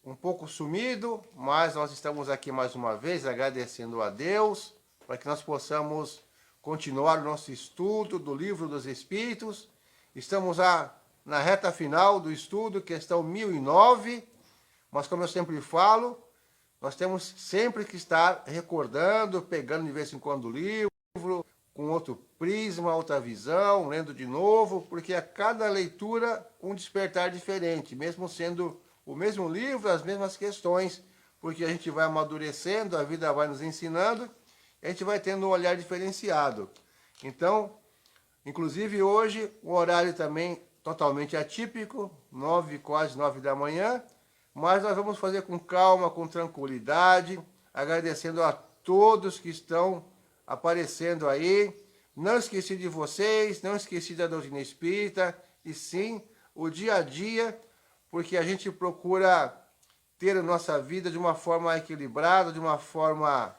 um pouco sumido, mas nós estamos aqui mais uma vez agradecendo a Deus para que nós possamos continuar o nosso estudo do Livro dos Espíritos. Estamos na reta final do estudo, questão 1009, mas como eu sempre falo, nós temos sempre que estar recordando, pegando de vez em quando o livro, com outro prisma, outra visão, lendo de novo, porque a cada leitura um despertar diferente, mesmo sendo o mesmo livro, as mesmas questões, porque a gente vai amadurecendo, a vida vai nos ensinando, e a gente vai tendo um olhar diferenciado. Então, inclusive hoje, o horário também totalmente atípico, quase 9 da manhã, mas nós vamos fazer com calma, com tranquilidade, agradecendo a todos que estão aparecendo aí. Não esqueci de vocês, não esqueci da doutrina espírita, e sim o dia a dia, porque a gente procura ter a nossa vida de uma forma equilibrada, de uma forma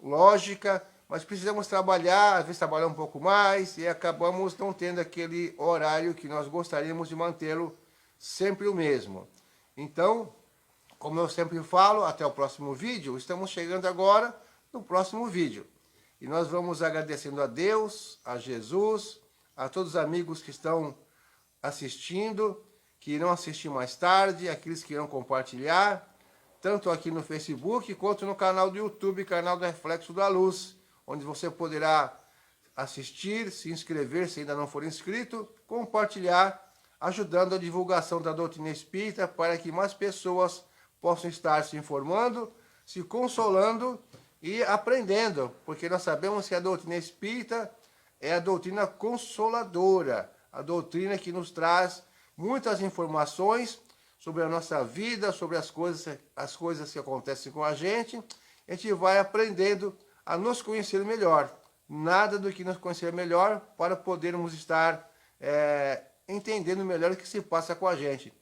lógica, mas precisamos trabalhar, às vezes trabalhar um pouco mais, e acabamos não tendo aquele horário que nós gostaríamos de mantê-lo sempre o mesmo. Então, como eu sempre falo, até o próximo vídeo. Estamos chegando agora no próximo vídeo. E nós vamos agradecendo a Deus, a Jesus, a todos os amigos que estão assistindo, que irão assistir mais tarde, aqueles que irão compartilhar, tanto aqui no Facebook quanto no canal do YouTube, canal do Reflexo da Luz, onde você poderá assistir, se inscrever se ainda não for inscrito, compartilhar, ajudando a divulgação da doutrina espírita para que mais pessoas possam estar se informando, se consolando e aprendendo, porque nós sabemos que a doutrina espírita é a doutrina consoladora, a doutrina que nos traz muitas informações sobre a nossa vida, sobre as coisas que acontecem com a gente vai aprendendo a nos conhecer melhor. Nada do que nos conhecer melhor para podermos estar entendendo melhor o que se passa com a gente.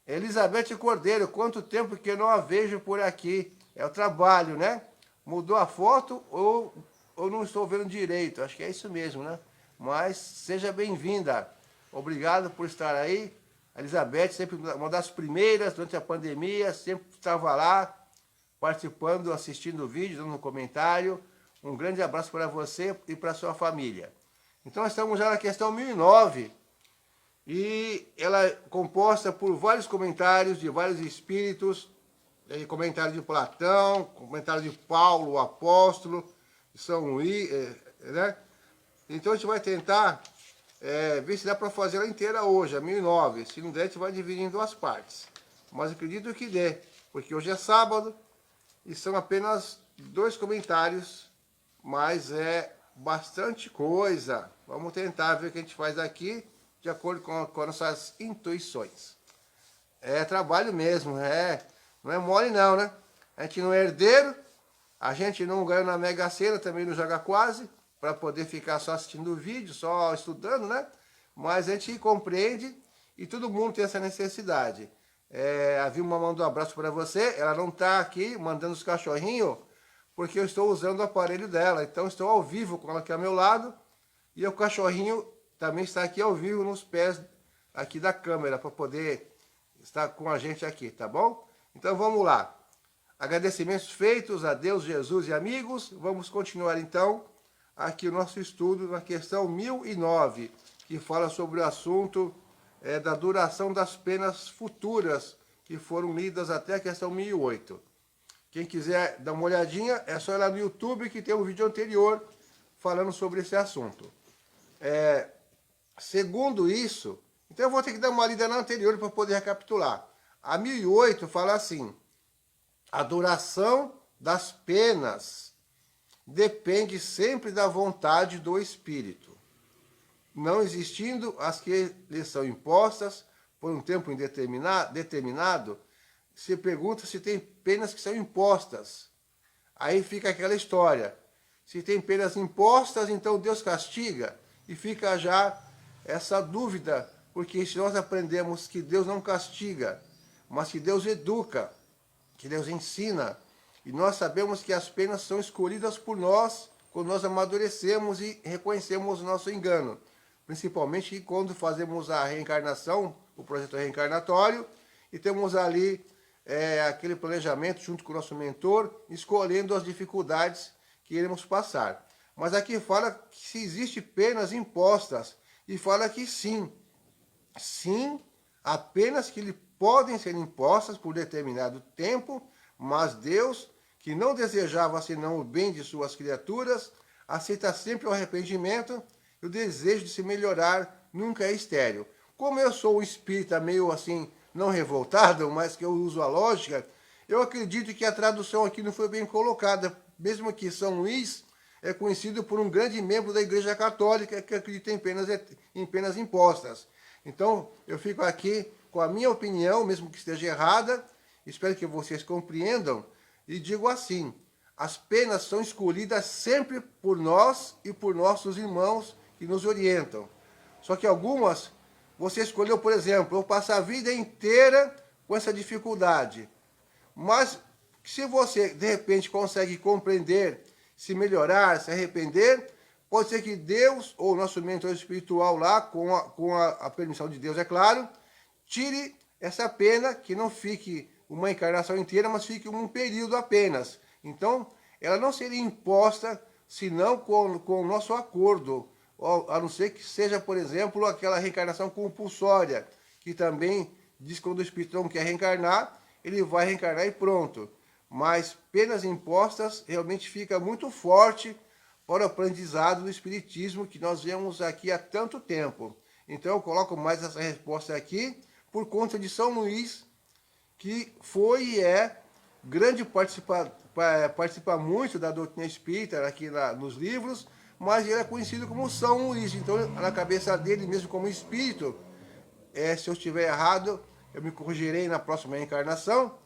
Elizabeth Cordeiro, quanto tempo que eu não a vejo por aqui? É o trabalho, né? Mudou a foto ou não estou vendo direito? Acho que é isso mesmo, né? Mas seja bem-vinda. Obrigado por estar aí. A Elizabeth, sempre uma das primeiras durante a pandemia, sempre estava lá, participando, assistindo o vídeo, dando um comentário. Um grande abraço para você e para a sua família. Então, estamos já na questão 1009. E ela é composta por vários comentários de vários espíritos, comentário de Platão, comentário de Paulo, o apóstolo, de São Luís, né? Então a gente vai tentar ver se dá para fazer ela inteira hoje, a 1009. Se não der, a gente vai dividir em duas partes. Mas acredito que dê, porque hoje é sábado e são apenas 2 comentários, mas é bastante coisa. Vamos tentar ver o que a gente faz aqui, de acordo com as nossas intuições. É trabalho mesmo, não é mole não, né? A gente não é herdeiro, a gente não ganha na Mega Sena, também não joga quase, para poder ficar só assistindo o vídeo, só estudando, né? Mas a gente compreende e todo mundo tem essa necessidade. A Vilma mandou um abraço para você, ela não está aqui mandando os cachorrinhos, porque eu estou usando o aparelho dela, então estou ao vivo com ela aqui ao meu lado, e o cachorrinho também está aqui ao vivo nos pés aqui da câmera, para poder estar com a gente aqui, tá bom? Então vamos lá. Agradecimentos feitos a Deus, Jesus e amigos. Vamos continuar então aqui o nosso estudo na questão 1009, que fala sobre o assunto da duração das penas futuras, que foram lidas até a questão 1008. Quem quiser dar uma olhadinha, é só ir lá no YouTube, que tem um vídeo anterior falando sobre esse assunto. Segundo isso, então eu vou ter que dar uma lida na anterior para poder recapitular. A 1008 fala assim: a duração das penas depende sempre da vontade do espírito, não existindo as que lhe são impostas por um tempo determinado. Se pergunta se tem penas que são impostas. Aí fica aquela história. Se tem penas impostas, então Deus castiga. E fica já essa dúvida, porque se nós aprendemos que Deus não castiga, mas que Deus educa, que Deus ensina, e nós sabemos que as penas são escolhidas por nós quando nós amadurecemos e reconhecemos o nosso engano, principalmente quando fazemos a reencarnação, o projeto reencarnatório, e temos ali aquele planejamento junto com o nosso mentor, escolhendo as dificuldades que iremos passar. Mas aqui fala que se existe penas impostas, e fala que sim, apenas que podem ser impostas por determinado tempo, mas Deus, que não desejava senão o bem de suas criaturas, aceita sempre o arrependimento e o desejo de se melhorar nunca é estéril. Como eu sou um espírita meio assim, não revoltado, mas que eu uso a lógica, eu acredito que a tradução aqui não foi bem colocada, mesmo que São Luís é conhecido por um grande membro da Igreja Católica que acredita em penas impostas. Então, eu fico aqui com a minha opinião, mesmo que esteja errada, espero que vocês compreendam, e digo assim, as penas são escolhidas sempre por nós e por nossos irmãos que nos orientam. Só que algumas, você escolheu, por exemplo, eu passar a vida inteira com essa dificuldade. Mas se você, de repente, consegue compreender, se melhorar, se arrepender, pode ser que Deus, ou o nosso mentor espiritual lá, com a permissão de Deus, é claro, tire essa pena, que não fique uma encarnação inteira, mas fique um período apenas. Então, ela não seria imposta, senão com o nosso acordo, a não ser que seja, por exemplo, aquela reencarnação compulsória, que também diz que quando o espírito não quer reencarnar, ele vai reencarnar e pronto. Mas penas impostas realmente fica muito forte para o aprendizado do Espiritismo que nós vemos aqui há tanto tempo. Então eu coloco mais essa resposta aqui por conta de São Luís, que foi e é grande participa muito da doutrina espírita aqui nos livros, mas ele é conhecido como São Luís. Então na cabeça dele, mesmo como espírito, se eu estiver errado, eu me corrigirei na próxima encarnação.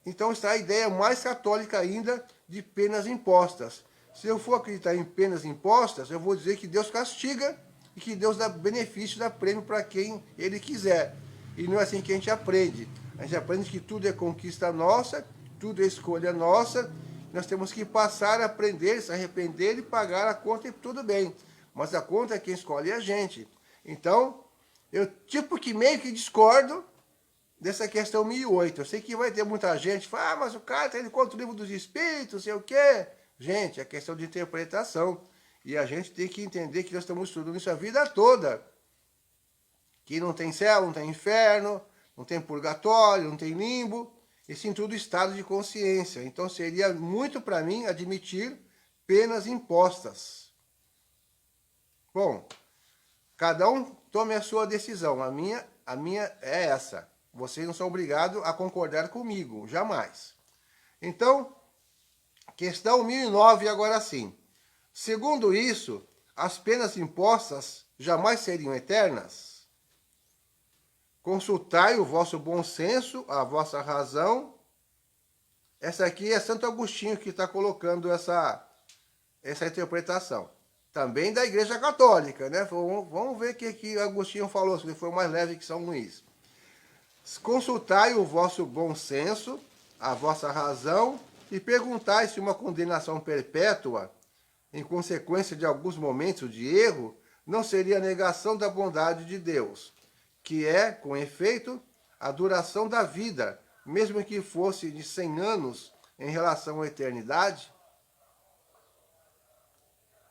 Então está a ideia mais católica ainda de penas impostas. Se eu for acreditar em penas impostas, eu vou dizer que Deus castiga e que Deus dá benefício, dá prêmio para quem Ele quiser. E não é assim que a gente aprende. A gente aprende que tudo é conquista nossa, tudo é escolha nossa. Nós temos que passar a aprender, se arrepender e pagar a conta e tudo bem. Mas a conta é quem escolhe a gente. Então, eu tipo que meio que discordo dessa questão 1008. Eu sei que vai ter muita gente que fala, mas o cara está indo contra o livro dos espíritos, sei o quê. Gente, é questão de interpretação. E a gente tem que entender que nós estamos estudando isso a vida toda. Que não tem céu, não tem inferno, não tem purgatório, não tem limbo. E sim tudo estado de consciência. Então seria muito para mim admitir penas impostas. Bom, cada um tome a sua decisão. A minha é essa. Vocês não são obrigados a concordar comigo, jamais. Então, questão 1009 agora sim. Segundo isso, as penas impostas jamais seriam eternas? Consultai o vosso bom senso, a vossa razão. Essa aqui é Santo Agostinho que está colocando essa interpretação. Também da Igreja Católica, né? Vamos ver o que Agostinho falou, se ele foi mais leve que São Luís. Consultai o vosso bom senso, a vossa razão, e perguntai se uma condenação perpétua, em consequência de alguns momentos de erro, não seria a negação da bondade de Deus, que é, com efeito, a duração da vida, mesmo que fosse de 100 anos em relação à eternidade?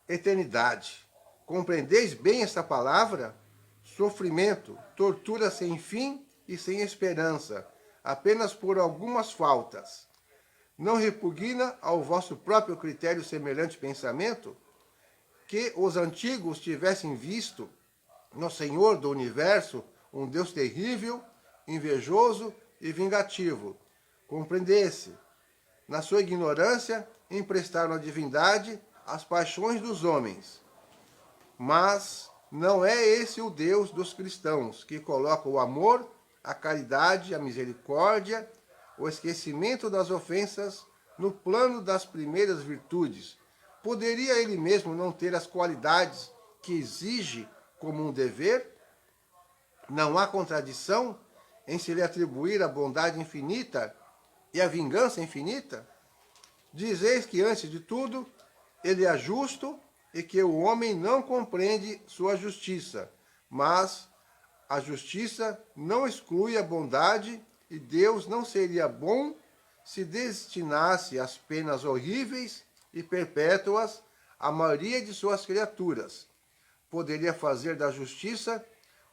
Eternidade. Compreendeis bem esta palavra? Sofrimento, tortura sem fim e sem esperança, apenas por algumas faltas. Não repugna ao vosso próprio critério semelhante pensamento? Que os antigos tivessem visto no Senhor do Universo um Deus terrível, invejoso e vingativo. Compreendesse, na sua ignorância, emprestaram a divindade às paixões dos homens. Mas não é esse o Deus dos cristãos, que coloca o amor, a caridade, a misericórdia, o esquecimento das ofensas no plano das primeiras virtudes. Poderia ele mesmo não ter as qualidades que exige como um dever? Não há contradição em se lhe atribuir a bondade infinita e a vingança infinita? Dizeis que, antes de tudo, ele é justo e que o homem não compreende sua justiça, mas a justiça não exclui a bondade e Deus não seria bom se destinasse às penas horríveis e perpétuas a maioria de suas criaturas. Poderia fazer da justiça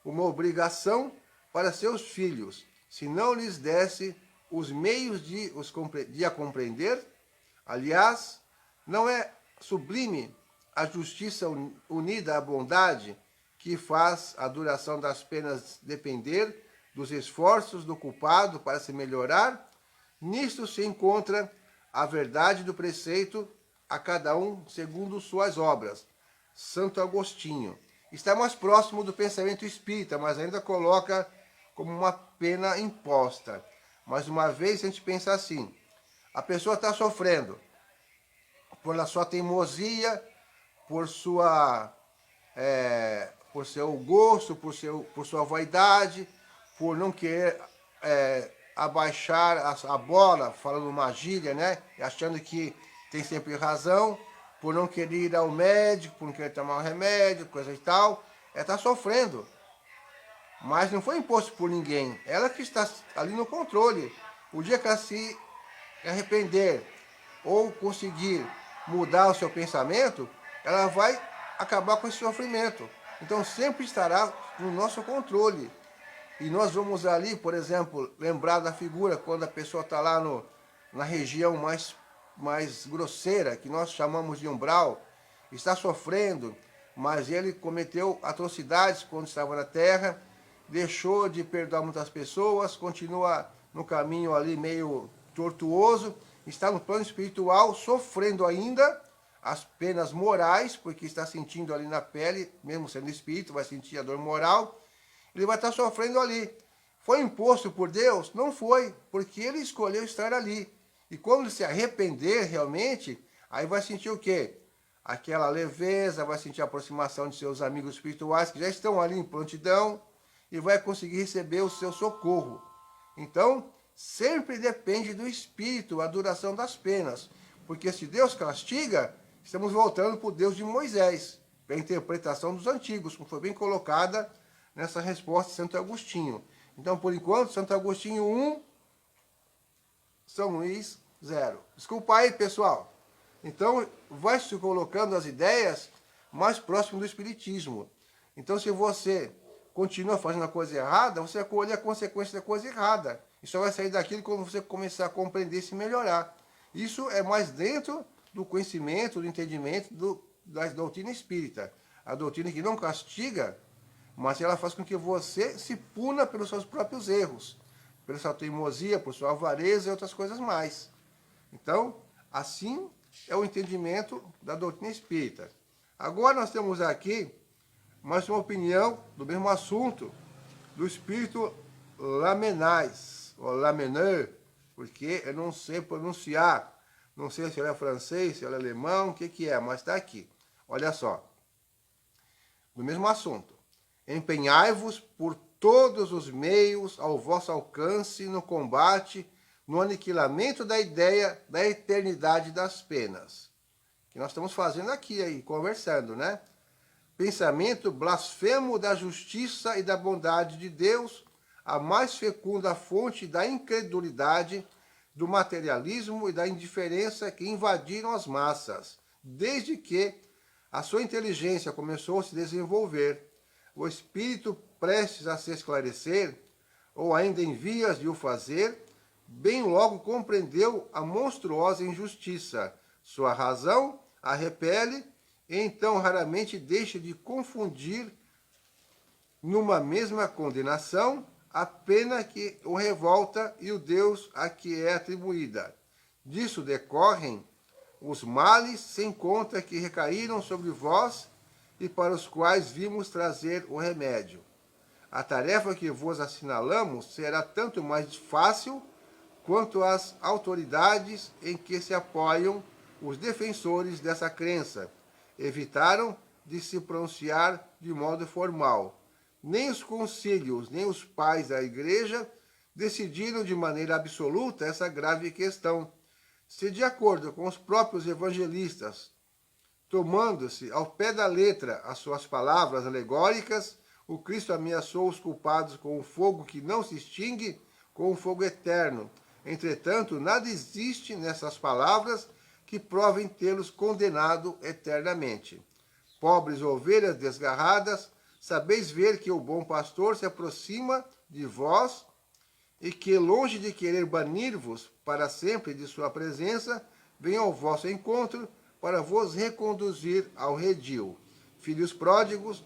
uma obrigação para seus filhos, se não lhes desse os meios de a compreender. Aliás, não é sublime a justiça unida à bondade que faz a duração das penas depender dos esforços do culpado para se melhorar? Nisto se encontra a verdade do preceito a cada um segundo suas obras. Santo Agostinho. Está mais próximo do pensamento espírita, mas ainda coloca como uma pena imposta. Mais uma vez, a gente pensa assim, a pessoa está sofrendo por sua teimosia, por seu gosto, por sua vaidade, por não querer abaixar a bola, falando uma gíria, né? Achando que tem sempre razão, por não querer ir ao médico, por não querer tomar um remédio, coisa e tal. Ela está sofrendo. Mas não foi imposto por ninguém. Ela que está ali no controle. O dia que ela se arrepender ou conseguir mudar o seu pensamento, ela vai acabar com esse sofrimento. Então sempre estará no nosso controle. E nós vamos ali, por exemplo, lembrar da figura quando a pessoa está lá na região mais grosseira, que nós chamamos de umbral, está sofrendo, mas ele cometeu atrocidades quando estava na terra, deixou de perdoar muitas pessoas, continua no caminho ali meio tortuoso, está no plano espiritual, sofrendo ainda as penas morais, porque está sentindo ali na pele, mesmo sendo espírito, vai sentir a dor moral, ele vai estar sofrendo ali. Foi imposto por Deus? Não foi, porque ele escolheu estar ali. E quando ele se arrepender realmente, aí vai sentir o quê? Aquela leveza, vai sentir a aproximação de seus amigos espirituais que já estão ali em prontidão e vai conseguir receber o seu socorro. Então, sempre depende do espírito a duração das penas. Porque se Deus castiga, estamos voltando para o Deus de Moisés, para a interpretação dos antigos, como foi bem colocada nessa resposta de Santo Agostinho. Então, por enquanto, Santo Agostinho 1, São Luís 0. Desculpa aí, pessoal. Então, vai se colocando as ideias mais próximo do Espiritismo. Então, se você continua fazendo a coisa errada, você vai colher a consequência da coisa errada. E só vai sair daquilo quando você começar a compreender e se melhorar. Isso é mais dentro do conhecimento, do entendimento da doutrina espírita. A doutrina que não castiga, mas ela faz com que você se puna pelos seus próprios erros, pela sua teimosia, por sua avareza e outras coisas mais. Então, assim é o entendimento da doutrina espírita. Agora nós temos aqui mais uma opinião do mesmo assunto, do espírito Lamennais, ou Lamennais, porque eu não sei pronunciar, não sei se ele é francês, se ele é alemão, o que é, mas está aqui. Olha só, do mesmo assunto. Empenhai-vos por todos os meios ao vosso alcance no combate, no aniquilamento da ideia da eternidade das penas. Que nós estamos fazendo aqui, aí, conversando, né? Pensamento blasfemo da justiça e da bondade de Deus, a mais fecunda fonte da incredulidade, do materialismo e da indiferença que invadiram as massas, desde que a sua inteligência começou a se desenvolver. O espírito prestes a se esclarecer, ou ainda em vias de o fazer, bem logo compreendeu a monstruosa injustiça. Sua razão a repele, e então raramente deixa de confundir numa mesma condenação a pena que o revolta e o Deus a que é atribuída. Disso decorrem os males sem conta que recaíram sobre vós e para os quais vimos trazer o remédio. A tarefa que vos assinalamos será tanto mais fácil quanto as autoridades em que se apoiam os defensores dessa crença evitaram de se pronunciar de modo formal. Nem os concílios, nem os pais da Igreja decidiram de maneira absoluta essa grave questão. Se de acordo com os próprios evangelistas, tomando-se ao pé da letra as suas palavras alegóricas, o Cristo ameaçou os culpados com o fogo que não se extingue, com o fogo eterno. Entretanto, nada existe nessas palavras que provem tê-los condenado eternamente. Pobres ovelhas desgarradas, sabeis ver que o bom pastor se aproxima de vós e que, longe de querer banir-vos para sempre de sua presença, vem ao vosso encontro para vos reconduzir ao redil. Filhos pródigos,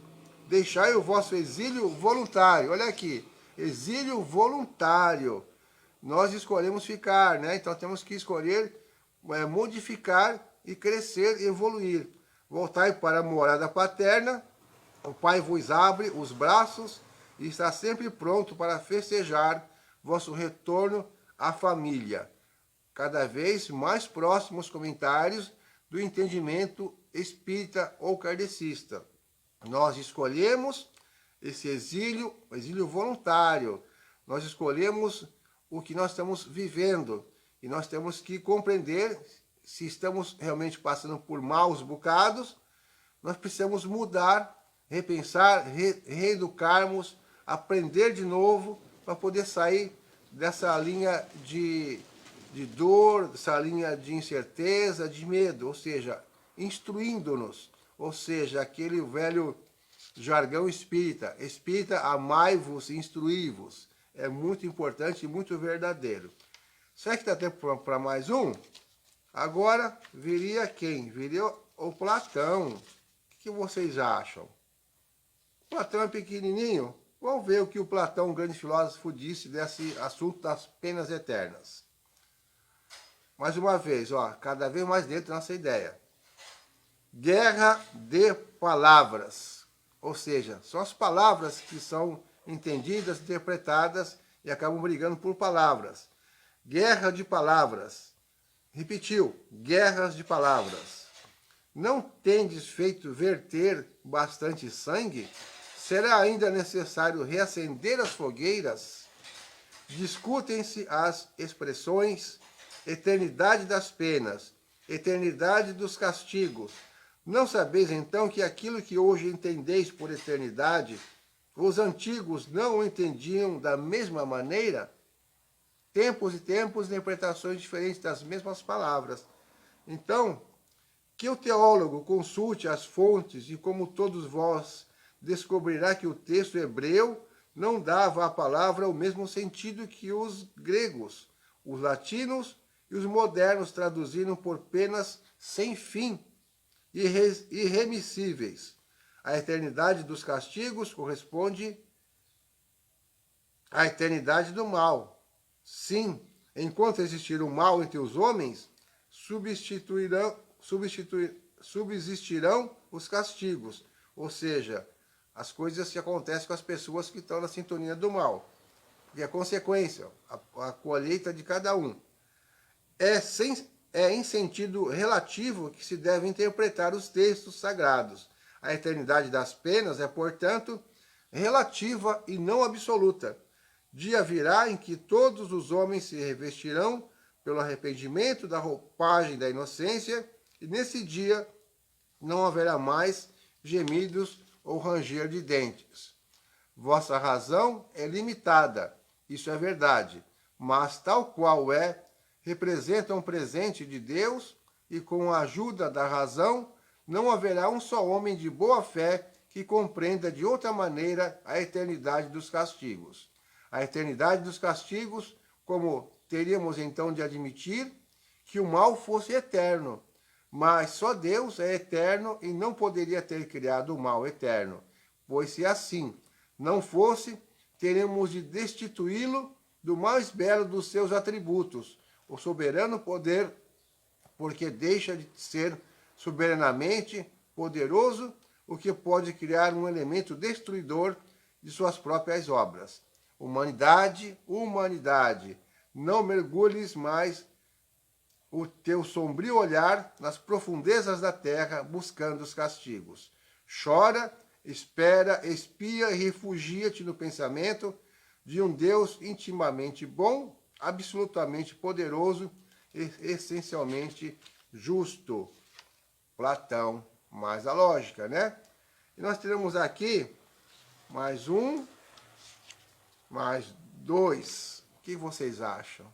deixai o vosso exílio voluntário. Olha aqui, exílio voluntário. Nós escolhemos ficar, né? Então temos que escolher modificar e crescer e evoluir. Voltai para a morada paterna, o Pai vos abre os braços e está sempre pronto para festejar vosso retorno à família. Cada vez mais próximos comentários do entendimento espírita ou kardecista. Nós escolhemos esse exílio voluntário. Nós escolhemos o que nós estamos vivendo. E nós temos que compreender se estamos realmente passando por maus bocados. Nós precisamos mudar, repensar, reeducarmos, aprender de novo para poder sair dessa linha de dor, dessa linha de incerteza, de medo, ou seja, instruindo-nos, ou seja, aquele velho jargão espírita, espírita, amai-vos, instruí-vos, é muito importante e muito verdadeiro. Será que dá tempo para mais um? Agora viria quem? Viria o Platão. O que vocês acham? O Platão é pequenininho? Vamos ver o que o Platão, um grande filósofo, disse desse assunto das penas eternas. Mais uma vez, ó, cada vez mais dentro da nossa ideia. Guerra de palavras. Ou seja, são as palavras que são entendidas, interpretadas e acabam brigando por palavras. Guerra de palavras. Repetiu, guerras de palavras. Não tendes feito verter bastante sangue? Será ainda necessário reacender as fogueiras? Discutem-se as expressões eternidade das penas, eternidade dos castigos. Não sabeis então que aquilo que hoje entendeis por eternidade, os antigos não o entendiam da mesma maneira? Tempos e tempos, interpretações diferentes das mesmas palavras. Então, que o teólogo consulte as fontes e, como todos vós, descobrirá que o texto hebreu não dava à palavra o mesmo sentido que os gregos, os latinos e os modernos traduziram por penas sem fim, irremissíveis. A eternidade dos castigos corresponde à eternidade do mal. Sim, enquanto existir o mal entre os homens, subsistirão os castigos, ou seja, as coisas que acontecem com as pessoas que estão na sintonia do mal. E a consequência, a colheita de cada um. É em sentido relativo que se deve interpretar os textos sagrados. A eternidade das penas é, portanto, relativa e não absoluta. Dia virá em que todos os homens se revestirão pelo arrependimento da roupagem da inocência, e nesse dia não haverá mais gemidos ou ranger de dentes. Vossa razão é limitada, isso é verdade, mas tal qual representa um presente de Deus, e com a ajuda da razão não haverá um só homem de boa fé que compreenda de outra maneira a eternidade dos castigos. A eternidade dos castigos, como teríamos então de admitir que o mal fosse eterno, mas só Deus é eterno e não poderia ter criado o mal eterno, pois se assim não fosse, teremos de destituí-lo do mais belo dos seus atributos, o soberano poder, porque deixa de ser soberanamente poderoso, o que pode criar um elemento destruidor de suas próprias obras. Humanidade, não mergulhes mais o teu sombrio olhar nas profundezas da terra, buscando os castigos. Chora, espera, espia e refugia-te no pensamento de um Deus intimamente bom, absolutamente poderoso e essencialmente justo. Platão, mais a lógica, né? E nós teremos aqui mais um, mais dois. O que vocês acham?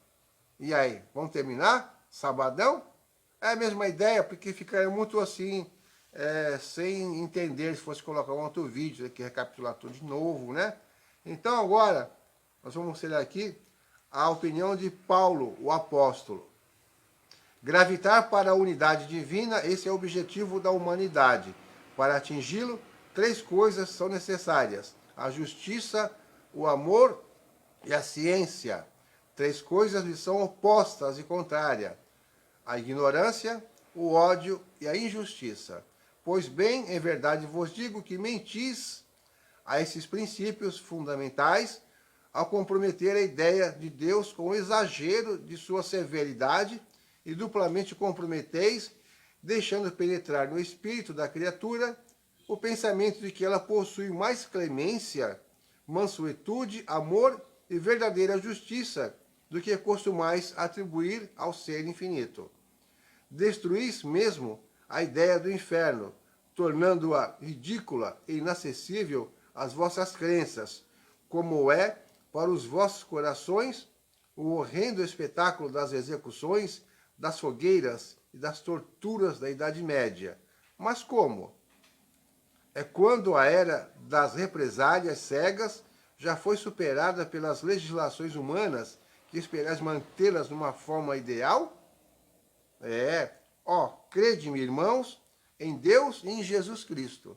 E aí, vamos terminar? Sabadão? É a mesma ideia, porque ficaria muito assim, sem entender se fosse colocar um outro vídeo aqui, recapitular tudo de novo, né? Então agora, nós vamos ler aqui a opinião de Paulo, o apóstolo. Gravitar para a unidade divina, esse é o objetivo da humanidade. Para atingi-lo, 3 coisas são necessárias: a justiça, o amor e a ciência. 3 coisas lhe são opostas e contrárias: a ignorância, o ódio e a injustiça. Pois bem, em verdade vos digo que mentis a esses princípios fundamentais ao comprometer a ideia de Deus com o exagero de sua severidade e duplamente comprometeis, deixando penetrar no espírito da criatura o pensamento de que ela possui mais clemência, mansuetude, amor e verdadeira justiça do que costumais atribuir ao ser infinito. Destruís mesmo a ideia do inferno, tornando-a ridícula e inacessível às vossas crenças, como é para os vossos corações o horrendo espetáculo das execuções, das fogueiras e das torturas da Idade Média. Mas como? É quando a era das represálias cegas já foi superada pelas legislações humanas que esperais mantê-las numa forma ideal? Crede-me, irmãos, em Deus e em Jesus Cristo.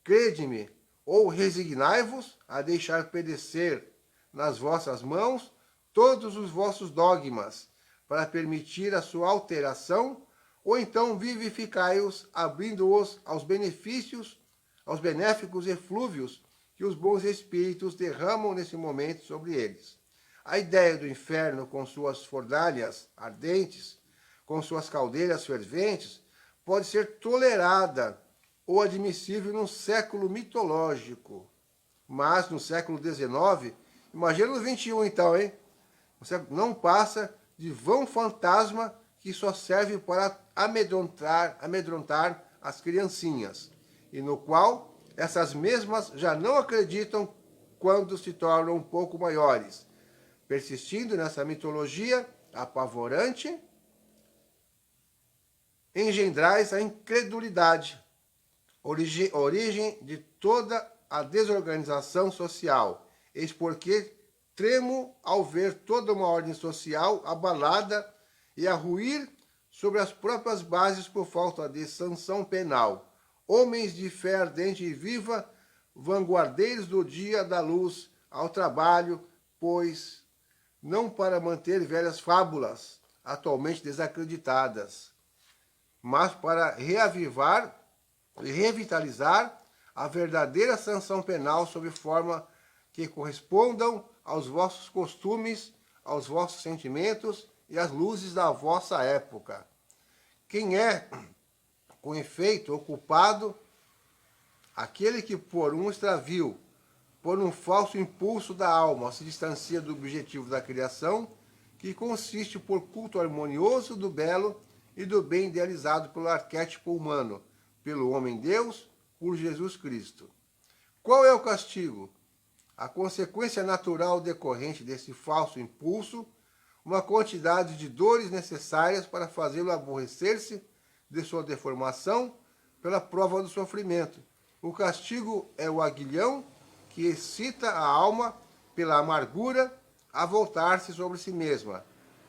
Crede-me, ou resignai-vos a deixar perecer nas vossas mãos todos os vossos dogmas, para permitir a sua alteração, ou então vivificai-os, abrindo-os aos benefícios, aos benéficos eflúvios que os bons espíritos derramam nesse momento sobre eles. A ideia do inferno, com suas fornalhas ardentes, com suas caldeiras ferventes, pode ser tolerada ou admissível num século mitológico. Mas no século XIX, imagina no XXI então, hein? Não passa de vão fantasma que só serve para amedrontar as criancinhas, e no qual essas mesmas já não acreditam quando se tornam um pouco maiores, persistindo nessa mitologia apavorante, engendrais a incredulidade, origem de toda a desorganização social. Eis porque tremo ao ver toda uma ordem social abalada e a ruir sobre as próprias bases por falta de sanção penal. Homens de fé ardente e viva, vanguardeiros do dia da luz ao trabalho, pois não para manter velhas fábulas atualmente desacreditadas, mas para reavivar e revitalizar a verdadeira sanção penal sob forma que correspondam aos vossos costumes, aos vossos sentimentos e às luzes da vossa época. Quem é, com efeito, o culpado? Aquele que, por um extravio, por um falso impulso da alma, se distancia do objetivo da criação, que consiste por culto harmonioso do belo e do bem idealizado pelo arquétipo humano, pelo homem-deus, por Jesus Cristo. Qual é o castigo? A consequência natural decorrente desse falso impulso, uma quantidade de dores necessárias para fazê-lo aborrecer-se de sua deformação pela prova do sofrimento. O castigo é o aguilhão que excita a alma pela amargura a voltar-se sobre si mesma,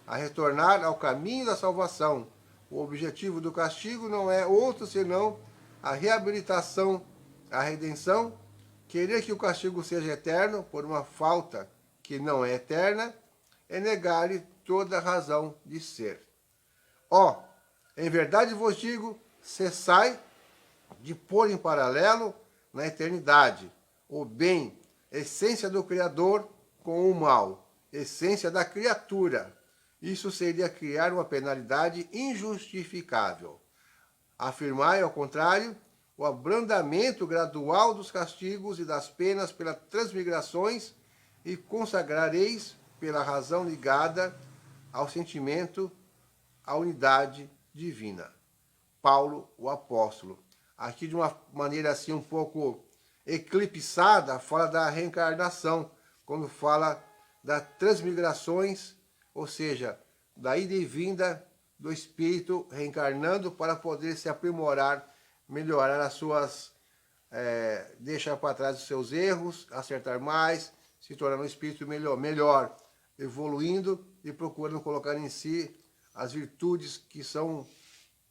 a retornar ao caminho da salvação. O objetivo do castigo não é outro senão a reabilitação, a redenção. Querer que o castigo seja eterno por uma falta que não é eterna é negar-lhe toda a razão de ser. Em verdade vos digo, cessai de pôr em paralelo na eternidade o bem, essência do Criador, com o mal, essência da criatura. Isso seria criar uma penalidade injustificável. Afirmai, ao contrário, o abrandamento gradual dos castigos e das penas pelas transmigrações e consagrareis, pela razão ligada ao sentimento, a unidade divina. Paulo, o apóstolo. Aqui de uma maneira assim um pouco eclipsada, fala da reencarnação, quando fala das transmigrações, ou seja, da ida e vinda do espírito reencarnando para poder se aprimorar, melhorar as suas, deixar para trás os seus erros, acertar mais, se tornar um espírito melhor, evoluindo e procurando colocar em si as virtudes que são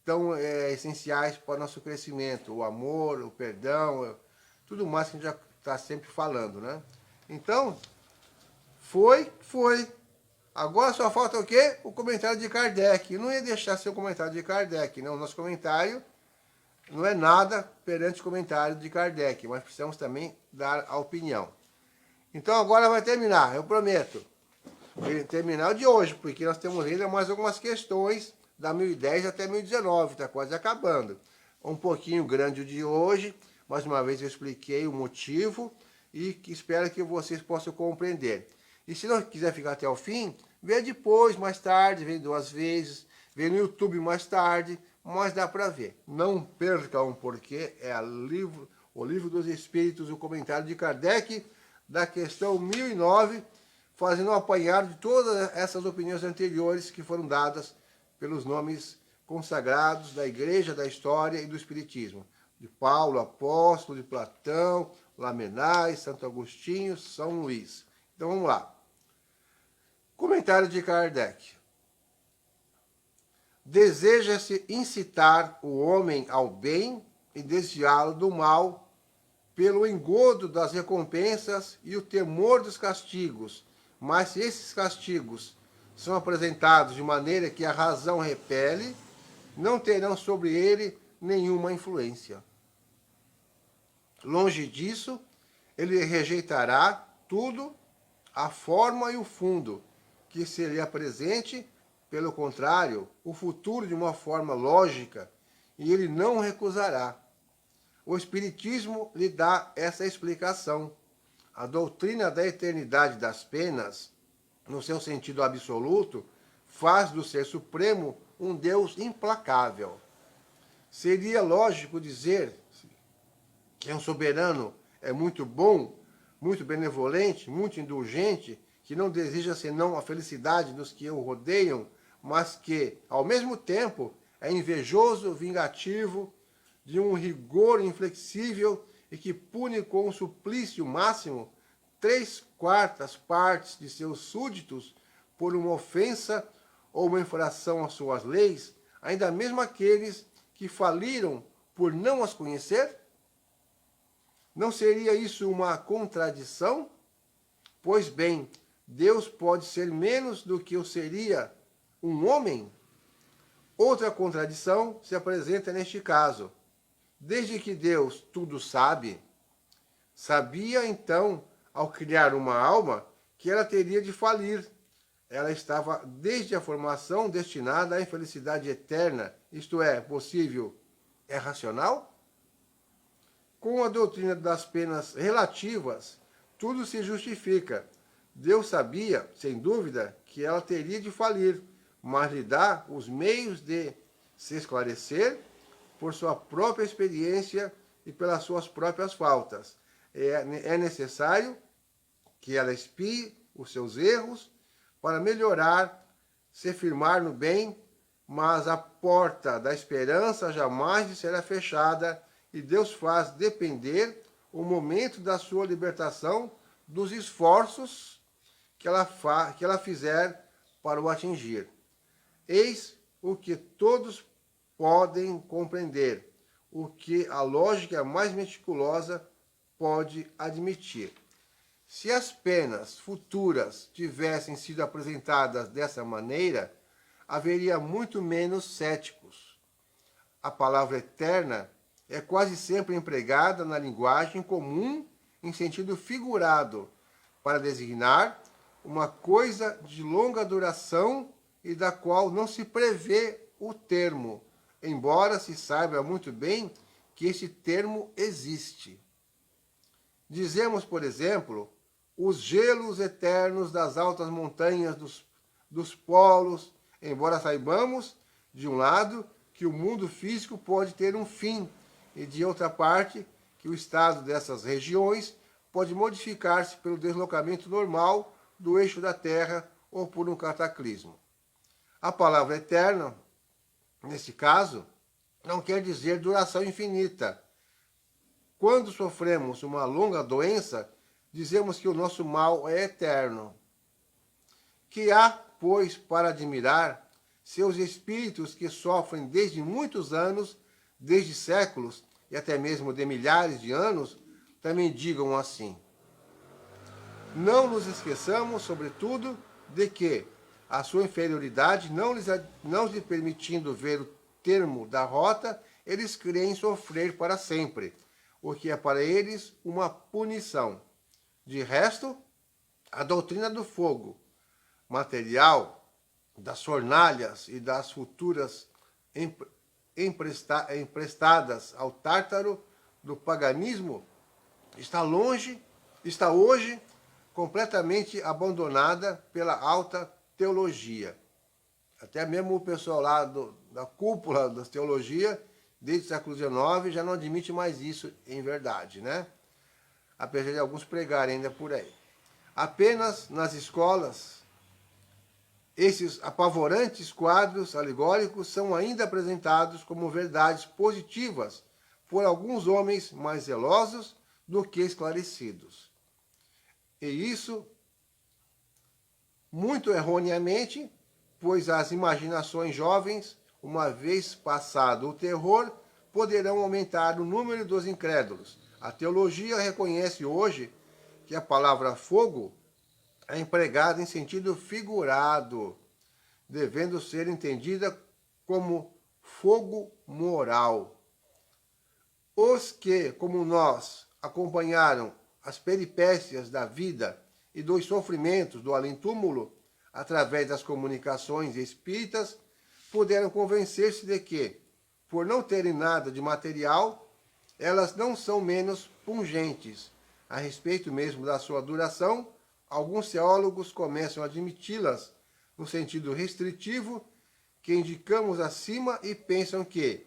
tão essenciais para o nosso crescimento, o amor, o perdão, tudo mais que a gente já está sempre falando, né? Então, foi. Agora só falta o quê? O comentário de Kardec. Eu não ia deixar ser o comentário de Kardec, não. O nosso comentário não é nada perante o comentário de Kardec, mas precisamos também dar a opinião. Então agora vai terminar, eu prometo. Terminar o de hoje, porque nós temos ainda mais algumas questões da 1010 até 1019, está quase acabando. Um pouquinho grande o de hoje, mais uma vez eu expliquei o motivo e que espero que vocês possam compreender. E se não quiser ficar até o fim, vê depois, mais tarde, vê 2 vezes, vê no YouTube mais tarde, mas dá para ver. Não percam, porque é o Livro dos Espíritos, o comentário de Kardec, da questão 1009, fazendo um apanhado de todas essas opiniões anteriores que foram dadas pelos nomes consagrados da Igreja, da História e do Espiritismo. De Paulo, Apóstolo, de Platão, Lamennais, Santo Agostinho, São Luís. Então vamos lá. Comentário de Kardec. Deseja-se incitar o homem ao bem e desviá-lo do mal pelo engodo das recompensas e o temor dos castigos. Mas se esses castigos são apresentados de maneira que a razão repele, não terão sobre ele nenhuma influência. Longe disso, ele rejeitará tudo, a forma e o fundo, que se lhe apresente, pelo contrário, o futuro de uma forma lógica, e ele não recusará. O Espiritismo lhe dá essa explicação. A doutrina da eternidade das penas, no seu sentido absoluto, faz do Ser Supremo um Deus implacável. Seria lógico dizer que um soberano é muito bom, muito benevolente, muito indulgente, que não deseja senão a felicidade dos que o rodeiam, mas que, ao mesmo tempo, é invejoso, vingativo, de um rigor inflexível e que pune com um suplício máximo 3/4 partes de seus súditos por uma ofensa ou uma infração às suas leis, ainda mesmo aqueles que faliram por não as conhecer? Não seria isso uma contradição? Pois bem, Deus pode ser menos do que o seria um homem? Outra contradição se apresenta neste caso. Desde que Deus tudo sabe, sabia então, ao criar uma alma, que ela teria de falir. Ela estava desde a formação destinada à infelicidade eterna, isto é, possível, é racional? Com a doutrina das penas relativas, tudo se justifica. Deus sabia, sem dúvida, que ela teria de falir, mas lhe dá os meios de se esclarecer por sua própria experiência e pelas suas próprias faltas. É necessário que ela expie os seus erros para melhorar, se firmar no bem, mas a porta da esperança jamais será fechada e Deus faz depender o momento da sua libertação dos esforços que ela fizer para o atingir. Eis o que todos podem compreender, o que a lógica mais meticulosa pode admitir. Se as penas futuras tivessem sido apresentadas dessa maneira, haveria muito menos céticos. A palavra eterna é quase sempre empregada na linguagem comum em sentido figurado, para designar uma coisa de longa duração e da qual não se prevê o termo, embora se saiba muito bem que esse termo existe. Dizemos, por exemplo, os gelos eternos das altas montanhas dos polos, embora saibamos, de um lado, que o mundo físico pode ter um fim, e de outra parte, que o estado dessas regiões pode modificar-se pelo deslocamento normal do eixo da Terra ou por um cataclismo. A palavra eterna, nesse caso, não quer dizer duração infinita. Quando sofremos uma longa doença, dizemos que o nosso mal é eterno. Que há, pois, para admirar seus espíritos que sofrem desde muitos anos, desde séculos e até mesmo de milhares de anos, também digam assim. Não nos esqueçamos, sobretudo, de que a sua inferioridade, não lhes permitindo ver o termo da rota, eles creem sofrer para sempre, o que é para eles uma punição. De resto, a doutrina do fogo material, das fornalhas e das futuras emprestadas ao Tártaro do paganismo está hoje completamente abandonada pela alta teologia. Até mesmo o pessoal lá da cúpula da teologia, desde o século XIX, já não admite mais isso em verdade, né? Apesar de alguns pregarem ainda por aí. Apenas nas escolas, esses apavorantes quadros alegóricos são ainda apresentados como verdades positivas por alguns homens mais zelosos do que esclarecidos. E isso, muito erroneamente, pois as imaginações jovens, uma vez passado o terror, poderão aumentar o número dos incrédulos. A teologia reconhece hoje que a palavra fogo é empregada em sentido figurado, devendo ser entendida como fogo moral. Os que, como nós, acompanharam as peripécias da vida e dos sofrimentos do além-túmulo através das comunicações espíritas, puderam convencer-se de que, por não terem nada de material, elas não são menos pungentes. A respeito mesmo da sua duração, alguns teólogos começam a admiti-las no sentido restritivo que indicamos acima e pensam que,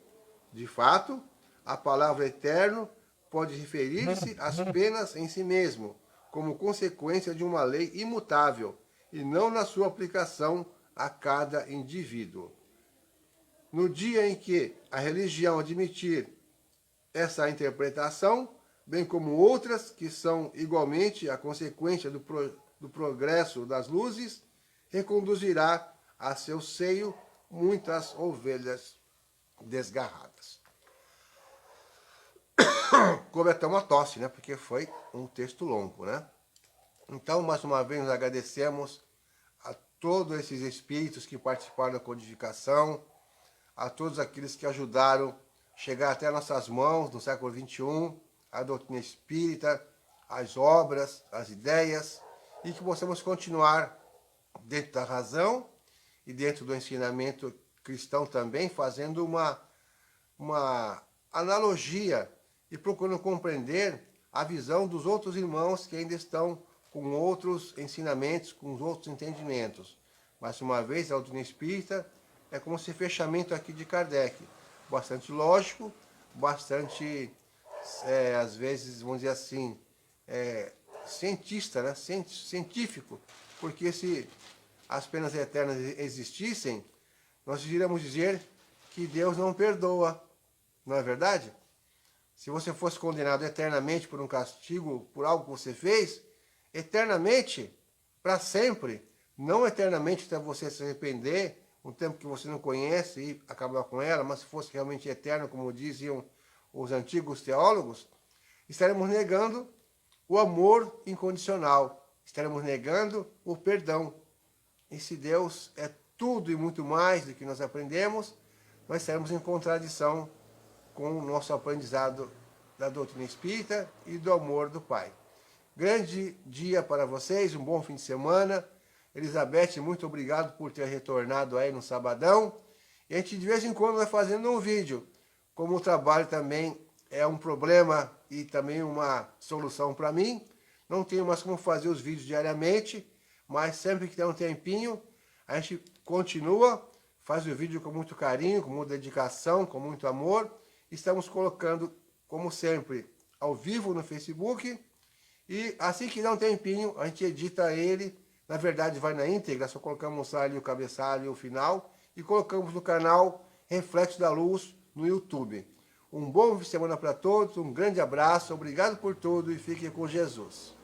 de fato, a palavra eterno pode referir-se às penas em si mesmo, como consequência de uma lei imutável, e não na sua aplicação a cada indivíduo. No dia em que a religião admitir essa interpretação, bem como outras que são igualmente a consequência do progresso das luzes, reconduzirá a seu seio muitas ovelhas desgarradas. Como até uma tosse, né? Porque foi um texto longo, né? Então, mais uma vez, nós agradecemos a todos esses espíritos que participaram da codificação, a todos aqueles que ajudaram a chegar até nossas mãos no século XXI, a doutrina espírita, as obras, as ideias, e que possamos continuar dentro da razão e dentro do ensinamento cristão também, fazendo uma analogia e procurando compreender a visão dos outros irmãos que ainda estão com outros ensinamentos, com os outros entendimentos. Mais uma vez, a doutrina espírita é como esse fechamento aqui de Kardec, bastante lógico, bastante, às vezes, vamos dizer assim, cientista, né? Científico, porque se as penas eternas existissem, nós iríamos dizer que Deus não perdoa, não é verdade? Se você fosse condenado eternamente por um castigo, por algo que você fez, eternamente, para sempre, não eternamente até você se arrepender, um tempo que você não conhece e acabar com ela, mas se fosse realmente eterno, como diziam os antigos teólogos, estaremos negando o amor incondicional, estaremos negando o perdão. E se Deus é tudo e muito mais do que nós aprendemos, nós estaremos em contradição com o nosso aprendizado da doutrina espírita e do amor do Pai. Grande dia para vocês, um bom fim de semana. Elizabeth, muito obrigado por ter retornado aí no sabadão. E a gente de vez em quando vai fazendo um vídeo. Como o trabalho também é um problema e também uma solução para mim, não tenho mais como fazer os vídeos diariamente, mas sempre que tem um tempinho, a gente continua, faz o vídeo com muito carinho, com muita dedicação, com muito amor. Estamos colocando, como sempre, ao vivo no Facebook. E assim que dá um tempinho, a gente edita ele Na verdade, vai na íntegra, só colocamos ali o cabeçalho e o final e colocamos no canal Reflexo da Luz no YouTube. Um bom fim de semana para todos, um grande abraço, obrigado por tudo e fiquem com Jesus.